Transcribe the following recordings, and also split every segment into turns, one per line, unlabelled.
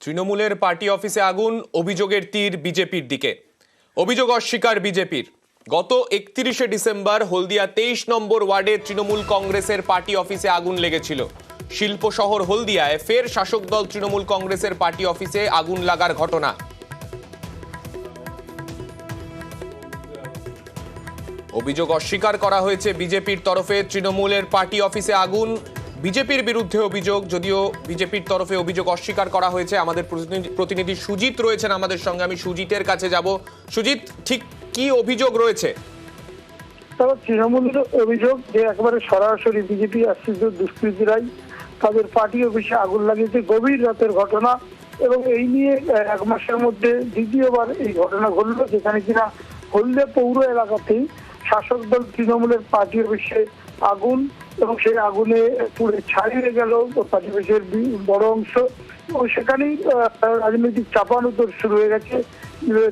তৃণমূলের পার্টি অফিসে আগুন, অভিযোগের তীর বিজেপির দিকে। অভিযোগ অস্বীকার বিজেপির। গত 31শে ডিসেম্বর হলদিয়া 23 নম্বর ওয়ার্ডে তৃণমূল কংগ্রেসের পার্টি অফিসে আগুন লেগেছিল। শিল্প শহর হলদিয়ায় ফের শাসক দল তৃণমূল কংগ্রেসের পার্টি অফিসে আগুন লাগার ঘটনা। অভিযোগ অস্বীকার করা হয়েছে বিজেপির তরফে। তৃণমূলের পার্টি অফিসে আগুন, বিজেপির বিরুদ্ধে অভিযোগ, যদিও বিজেপির তরফে অভিযোগ অস্বীকার করা হয়েছে। আমাদের প্রতিনিধি সুজিত রয়েছেন আমাদের সঙ্গে, আমি সুজিতের কাছে যাব। সুজিত, ঠিক কি অভিযোগ রয়েছে?
তৃণমূলের অভিযোগ যে একেবারে সরাসরি বিজেপি আশ্রিত দুষ্কৃতীরাই তাদের পার্টি অফিসে আগুন লাগিয়েছে। গভীর রাতের ঘটনা এবং এই নিয়ে এক মাসের মধ্যে দ্বিতীয়বার এই ঘটনা ঘটলো, যেখানে কিনা হলদিয়া পৌর এলাকাতেই শাসক দল তৃণমূলের পার্টি অফিসে আগুন এবং সেই আগুনে পুড়ে ছাড়িয়ে গেল পার্টি অফিসের বড় অংশ এবং সেখানেই রাজনৈতিক চাপানোতর শুরু হয়ে গেছে।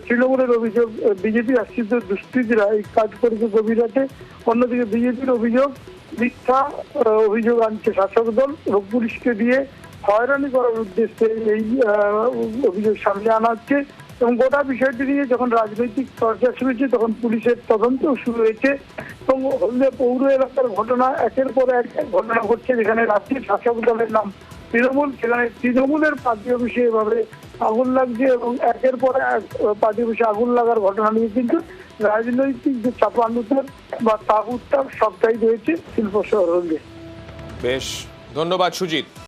তৃণমূলের অভিযোগ বিজেপি আশ্রিত দুষ্কৃতীরা এই কাজ করেছে গভীর রাতে। অন্যদিকে বিজেপির অভিযোগ মিথ্যা অভিযোগ আনছে শাসক দল এবং পুলিশকে দিয়ে হয়রানি করার উদ্দেশ্যে এই অভিযোগ সামনে আনা হচ্ছে। এবং গোটা বিষয়টি নিয়ে যখন রাজনৈতিক চর্চা শুরু হয়েছে তখন পুলিশের তদন্ত শুরু হয়েছে এবং হলদিয়া পৌর এলাকার ঘটনা একের পর এক ঘটনা ঘটছে, যেখানে রাজ্যের শাসক দলের নাম তৃণমূল, সেখানে তৃণমূলের পার্টি অফিসে এভাবে আগুন লাগছে এবং একের পর এক পার্টি অফিসে আগুন লাগার ঘটনা নিয়ে কিন্তু রাজনৈতিক যে চাপানুতর বা তাপ উত্তাপ সবটাই রয়েছে শিল্প শহর হলদিয়া।
বেশ, ধন্যবাদ সুজিত।